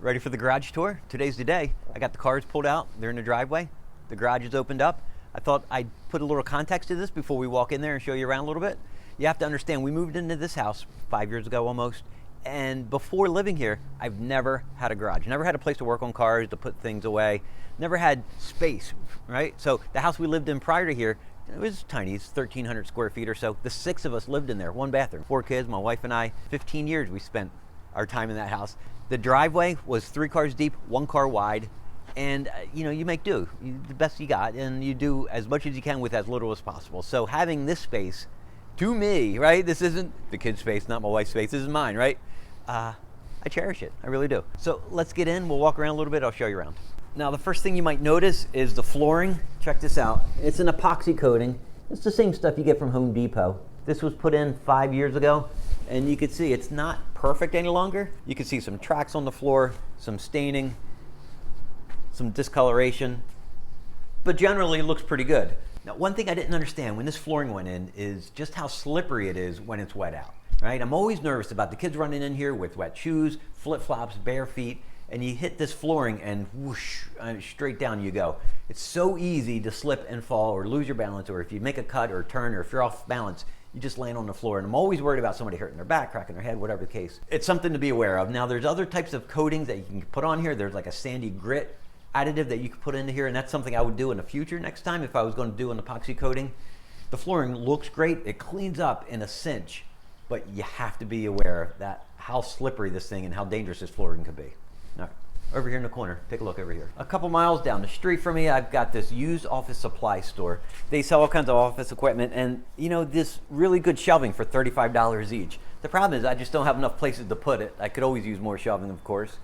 Ready for the garage tour? Today's the day. I got the cars pulled out. They're in the driveway. The garage is opened up. I thought I'd put a little context to this before we walk in there and show you around a little bit. You have to understand, we moved into this house 5 years ago almost. And before living here, I've never had a garage. Never had a place to work on cars, to put things away. Never had space, right? So the house we lived in prior to here, it was tiny. It's 1,300 square feet or so. The 6 of us lived in there, 1 bathroom, 4 kids, my wife and I. 15 years we spent our time in that house. The driveway was 3 cars deep, 1 car wide. And you make do, the best you got, and you do as much as you can with as little as possible. So having this space, to me, right? This isn't the kid's space, not my wife's space, this is mine, right? I cherish it, I really do. So let's get in, we'll walk around a little bit, I'll show you around. Now the first thing you might notice is the flooring. Check this out. It's an epoxy coating. It's the same stuff you get from Home Depot. This was put in 5 years ago, and you can see it's not perfect any longer. You can see some tracks on the floor, some staining, some discoloration, but generally it looks pretty good. Now, one thing I didn't understand when this flooring went in is just how slippery it is when it's wet out, right? I'm always nervous about the kids running in here with wet shoes, flip-flops, bare feet, and you hit this flooring and whoosh, straight down you go. It's so easy to slip and fall or lose your balance, or if you make a cut or turn, or if you're off balance, you just land on the floor. And I'm always worried about somebody hurting their back, cracking their head, whatever the case. It's something to be aware of. Now, there's other types of coatings that you can put on here. There's like a sandy grit additive that you can put into here, and that's something I would do in the future next time if I was going to do an epoxy coating. The flooring looks great. It cleans up in a cinch, but you have to be aware that how slippery this thing and how dangerous this flooring could be. All right, over here in the corner, take a look over here. A couple miles down the street from me, I've got this used office supply store. They sell all kinds of office equipment, and this really good shelving for $35 each. The problem is I just don't have enough places to put it. I could always use more shelving, of course.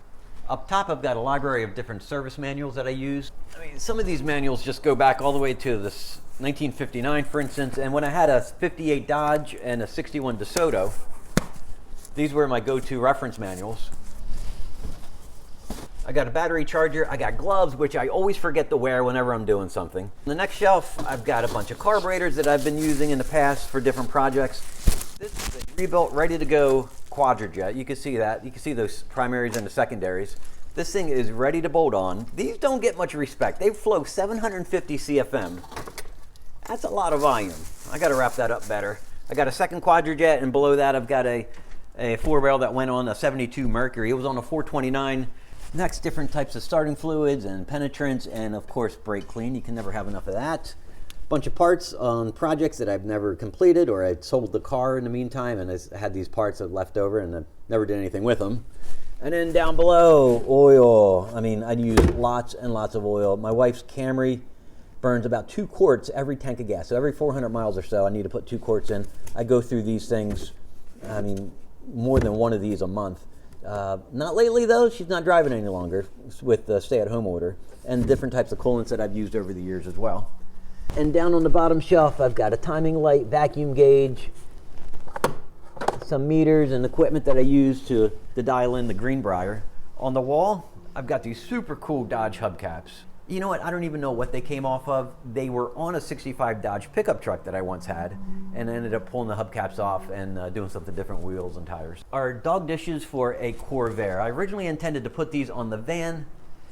Up top, I've got a library of different service manuals that I use. I mean, some of these manuals just go back all the way to this 1959, for instance, and when I had a 58 Dodge and a 61 DeSoto, these were my go-to reference manuals. I got a battery charger, I got gloves, which I always forget to wear whenever I'm doing something. On the next shelf, I've got a bunch of carburetors that I've been using in the past for different projects. This is a rebuilt, ready to go Quadrajet. You can see that. You can see those primaries and the secondaries. This thing is ready to bolt on. These don't get much respect. They flow 750 CFM. That's a lot of volume. I got to wrap that up better. I got a second Quadrajet, and below that I've got a 4-barrel that went on a 72 Mercury. It was on a 429. Next, different types of starting fluids and penetrants, and of course brake clean. You can never have enough of that. Bunch of parts on projects that I've never completed, or I'd sold the car in the meantime and I had these parts that left over and I never did anything with them. And then down below, oil. I mean, I'd use lots and lots of oil. My wife's Camry burns about 2 quarts every tank of gas. So every 400 miles or so, I need to put 2 quarts in. I go through these things, I mean, more than one of these a month. Not lately though, she's not driving any longer with the stay-at-home order, and different types of coolants that I've used over the years as well. And down on the bottom shelf, I've got a timing light, vacuum gauge, some meters and equipment that I use to dial in the Greenbrier. On the wall, I've got these super cool Dodge hubcaps. You know what, I don't even know what they came off of. They were on a 65 Dodge pickup truck that I once had, and I ended up pulling the hubcaps off and doing something different, wheels and tires. Our dog dishes for a Corvair. I originally intended to put these on the van.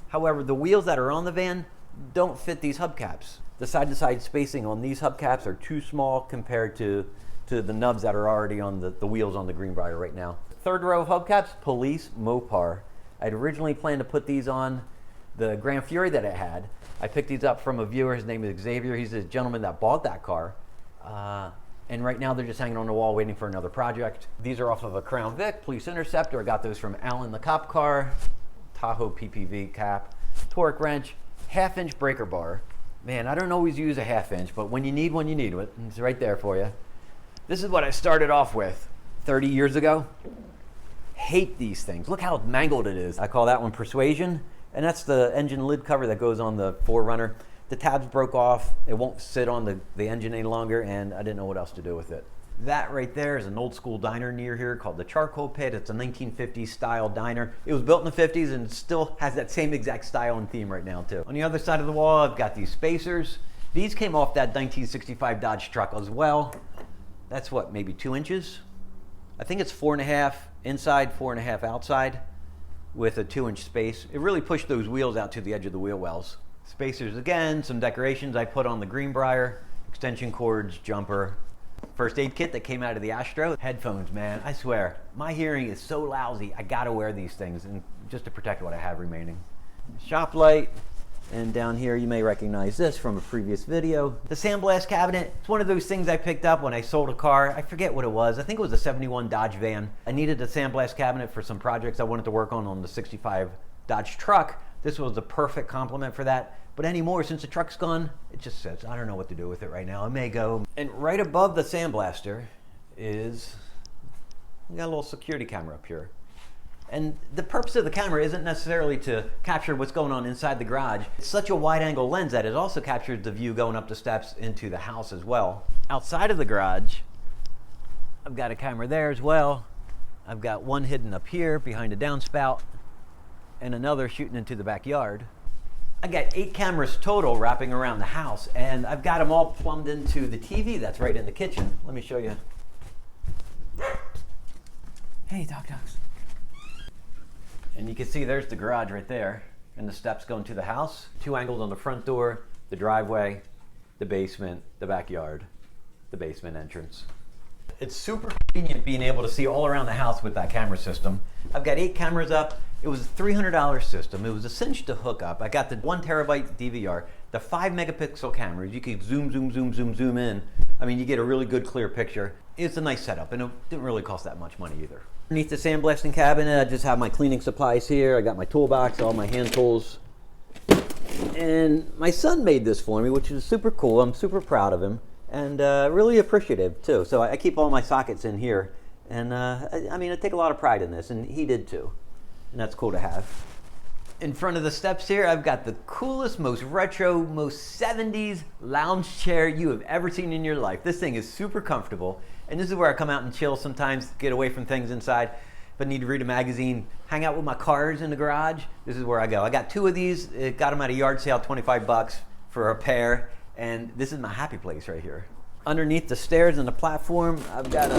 However, the wheels that are on the van don't fit these hubcaps. The side-to-side spacing on these hubcaps are too small compared to the nubs that are already on the wheels on the Greenbrier right now. Third row of hubcaps, Police Mopar. I'd originally planned to put these on the Grand Fury that I had. I picked these up from a viewer. His name is Xavier. He's the gentleman that bought that car. And right now they're just hanging on the wall waiting for another project. These are off of a Crown Vic, Police Interceptor. I got those from Alan the cop car, Tahoe PPV cap, torque wrench, 1/2-inch breaker bar. Man, I don't always use a 1/2-inch, but when you need one, you need it. It's right there for you. This is what I started off with 30 years ago. Hate these things. Look how mangled it is. I call that one Persuasion, and that's the engine lid cover that goes on the 4Runner. The tabs broke off. It won't sit on the engine any longer, and I didn't know what else to do with it. That right there is an old school diner near here called the Charcoal Pit. It's a 1950s style diner. It was built in the 50s and still has that same exact style and theme right now too. On the other side of the wall, I've got these spacers. These came off that 1965 Dodge truck as well. That's what, maybe 2 inches? I think it's 4.5 inside, 4.5 outside. with a 2-inch space. It really pushed those wheels out to the edge of the wheel wells. Spacers again, some decorations I put on the Greenbrier, extension cords, jumper. First aid kit that came out of the Astro. Headphones, man, I swear, my hearing is so lousy, I gotta wear these things and just to protect what I have remaining. Shop light, and down here you may recognize this from a previous video. The Sandblast Cabinet. It's one of those things I picked up when I sold a car. I forget what it was. I think it was a 71 Dodge van. I needed a Sandblast Cabinet for some projects I wanted to work on the 65 Dodge truck. This was the perfect complement for that. But anymore, since the truck's gone, it just sits. I don't know what to do with it right now. I may go. And right above the Sandblaster is, we got a little security camera up here. And the purpose of the camera isn't necessarily to capture what's going on inside the garage. It's such a wide angle lens that it also captures the view going up the steps into the house as well. Outside of the garage, I've got a camera there as well. I've got one hidden up here behind a downspout and another shooting into the backyard. I got 8 cameras total wrapping around the house, and I've got them all plumbed into the TV that's right in the kitchen. Let me show you. Hey, dogs. And you can see there's the garage right there, and the steps going to the house. 2 angles on the front door, the driveway, the basement, the backyard, the basement entrance. It's super convenient being able to see all around the house with that camera system. I've got 8 cameras up. It was a $300 system. It was a cinch to hook up. I got the 1 terabyte DVR, the 5 megapixel cameras. You could zoom in. I mean, you get a really good clear picture. It's a nice setup, and it didn't really cost that much money either. Underneath the sandblasting cabinet, I just have my cleaning supplies here. I got my toolbox, all my hand tools. And my son made this for me, which is super cool. I'm super proud of him, and really appreciative too. So I keep all my sockets in here, and I mean, I take a lot of pride in this, and he did too. And that's cool to have. In front of the steps here, I've got the coolest, most retro, most 70s lounge chair you have ever seen in your life. This thing is super comfortable, and this is where I come out and chill sometimes, get away from things inside. If I need to read a magazine, hang out with my cars in the garage, this is where I go. I got 2 of these, got them at a yard sale, 25 bucks for a pair, and this is my happy place right here. Underneath the stairs and the platform, I've got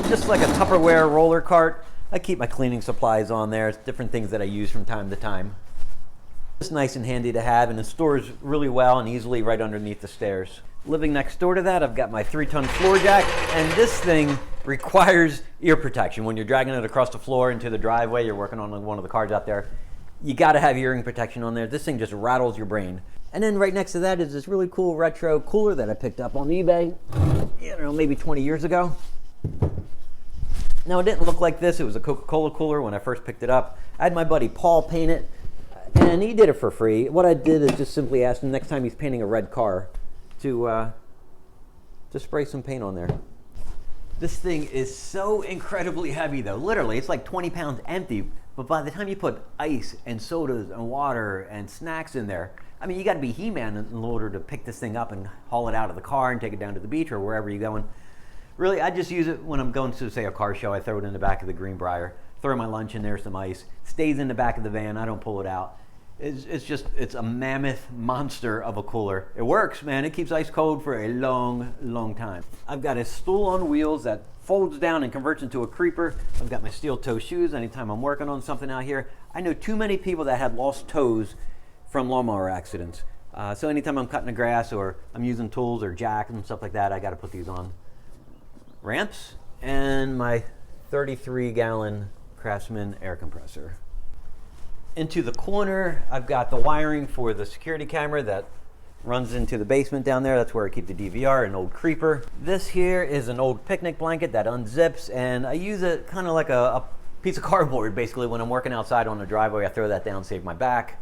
just like a Tupperware roller cart. I keep my cleaning supplies on there. It's different things that I use from time to time. It's nice and handy to have, and it stores really well and easily right underneath the stairs. Living next door to that, I've got my 3-ton floor jack, and this thing requires ear protection. When you're dragging it across the floor into the driveway, you're working on one of the cars out there, you gotta have hearing protection on there. This thing just rattles your brain. And then right next to that is this really cool retro cooler that I picked up on eBay, I don't know, maybe 20 years ago. Now, it didn't look like this. It was a Coca-Cola Cooler when I first picked it up. I had my buddy Paul paint it, and he did it for free. What I did is just simply ask him next time he's painting a red car to spray some paint on there. This thing is so incredibly heavy, though. Literally, it's like 20 pounds empty, but by the time you put ice and sodas and water and snacks in there, I mean, you got to be He-Man in order to pick this thing up and haul it out of the car and take it down to the beach or wherever you're going. Really, I just use it when I'm going to, say, a car show. I throw it in the back of the Greenbrier, throw my lunch in there, some ice, stays in the back of the van. I don't pull it out. It's a mammoth monster of a cooler. It works, man. It keeps ice cold for a long, long time. I've got a stool on wheels that folds down and converts into a creeper. I've got my steel toe shoes anytime I'm working on something out here. I know too many people that had lost toes from lawnmower accidents. So anytime I'm cutting the grass or I'm using tools or jacks and stuff like that, I got to put these on. Ramps, and my 33-gallon Craftsman air compressor. Into the corner, I've got the wiring for the security camera that runs into the basement down there. That's where I keep the DVR, an old creeper. This here is an old picnic blanket that unzips, and I use it kind of like a piece of cardboard, basically. When I'm working outside on the driveway, I throw that down, save my back.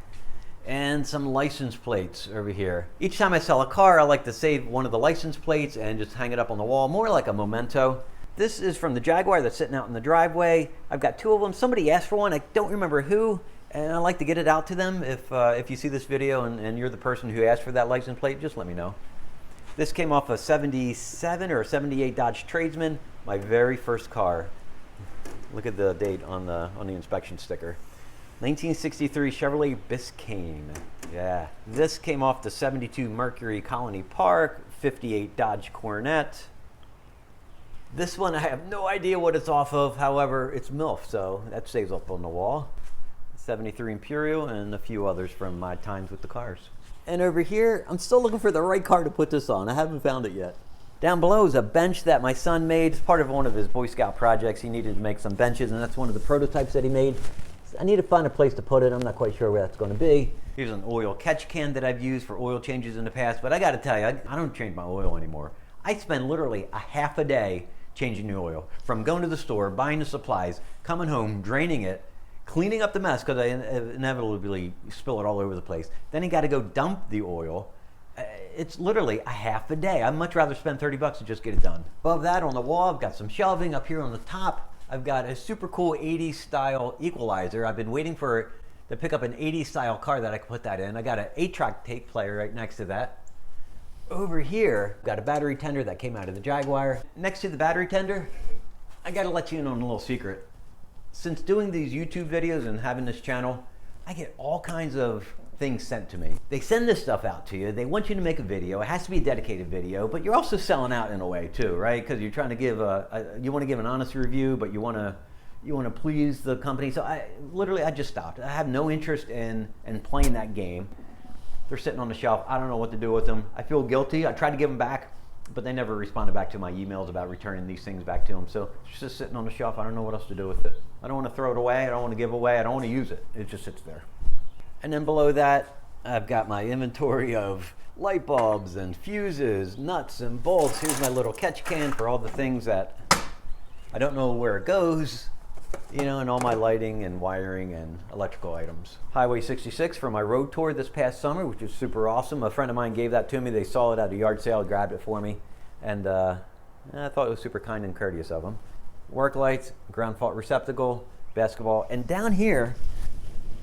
And some license plates over here. Each time I sell a car, I like to save one of the license plates and just hang it up on the wall, more like a memento. This is from the Jaguar that's sitting out in the driveway. I've got 2 of them. Somebody asked for one. I don't remember who, and I'd like to get it out to them. If you see this video and you're the person who asked for that license plate, just let me know. This came off a 77 or 78 Dodge Tradesman, my very first car. Look at the date on the inspection sticker. 1963 Chevrolet Biscayne. Yeah. This came off the 72 Mercury Colony Park, 58 Dodge Coronet. This one I have no idea what it's off of. However, it's MILF, so that stays up on the wall. 73 Imperial and a few others from my times with the cars. And over here, I'm still looking for the right car to put this on. I haven't found it yet. Down below is a bench that my son made. It's part of one of his Boy Scout projects. He needed to make some benches, and that's one of the prototypes that he made. I need to find a place to put it. I'm not quite sure where that's going to be. Here's an oil catch can that I've used for oil changes in the past, but I got to tell you, I don't change my oil anymore. I spend literally a half a day changing the oil. From going to the store, buying the supplies, coming home, draining it, cleaning up the mess because I inevitably spill it all over the place. Then you got to go dump the oil. It's literally a half a day. I'd much rather spend 30 bucks to just get it done. Above that on the wall, I've got some shelving. Up here on the top, I've got a super cool 80s style equalizer. I've been waiting for to pick up an 80s style car that I can put that in. I got an 8-track tape player right next to that. Over here, I've got a battery tender that came out of the Jaguar. Next to the battery tender, I got to let you in on a little secret. Since doing these YouTube videos and having this channel, I get all kinds of things sent to me. They send this stuff out to you. They want you to make a video. It has to be a dedicated video, but you're also selling out in a way too, right? Because you're trying to give you want to give an honest review, but you want to please the company. So I just stopped. I have no interest in playing that game. They're sitting on the shelf. I don't know what to do with them. I feel guilty. I tried to give them back, but they never responded back to my emails about returning these things back to them. So it's just sitting on the shelf. I don't know what else to do with it. I don't want to throw it away. I don't want to give away. I don't want to use it. It just sits there. And then below that, I've got my inventory of light bulbs and fuses, nuts and bolts. Here's my little catch can for all the things that I don't know where it goes, you know, and all my lighting and wiring and electrical items. Highway 66 for my road tour this past summer, which was super awesome. A friend of mine gave that to me. They saw it at a yard sale, grabbed it for me, and I thought it was super kind and courteous of them. Work lights, ground fault receptacle, basketball, and down here,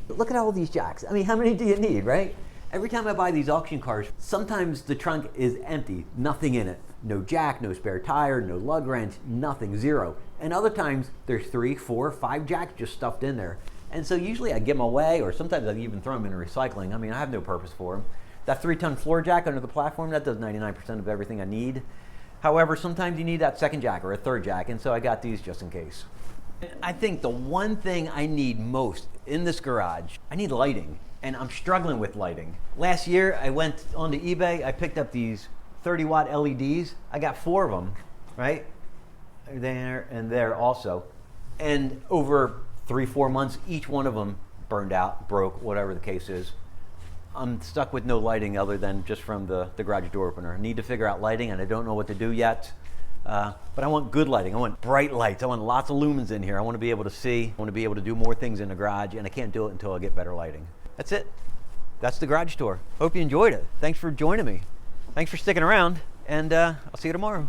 look at all these jacks. I mean, how many do you need, right? Every time I buy these auction cars, sometimes the trunk is empty, nothing in it. No jack, no spare tire, no lug wrench, nothing, zero. And other times there's 3, 4, 5 jacks just stuffed in there. And so usually I give them away, or sometimes I even throw them in recycling. I mean, I have no purpose for them. That 3-ton floor jack under the platform, that does 99% of everything I need. However, sometimes you need that second jack or a third jack, and so I got these just in case. I think the one thing I need most in this garage, I need lighting, and I'm struggling with lighting. Last year, I went onto eBay, I picked up these 30-watt LEDs. I got 4 of them, right? There and there also. And over 3-4 months, each one of them burned out, broke, whatever the case is. I'm stuck with no lighting other than just from the garage door opener. I need to figure out lighting, and I don't know what to do yet. But I want good lighting. I want bright lights. I want lots of lumens in here. I want to be able to see. I want to be able to do more things in the garage, and I can't do it until I get better lighting. That's it. That's the garage tour. Hope you enjoyed it. Thanks for joining me. Thanks for sticking around, and I'll see you tomorrow.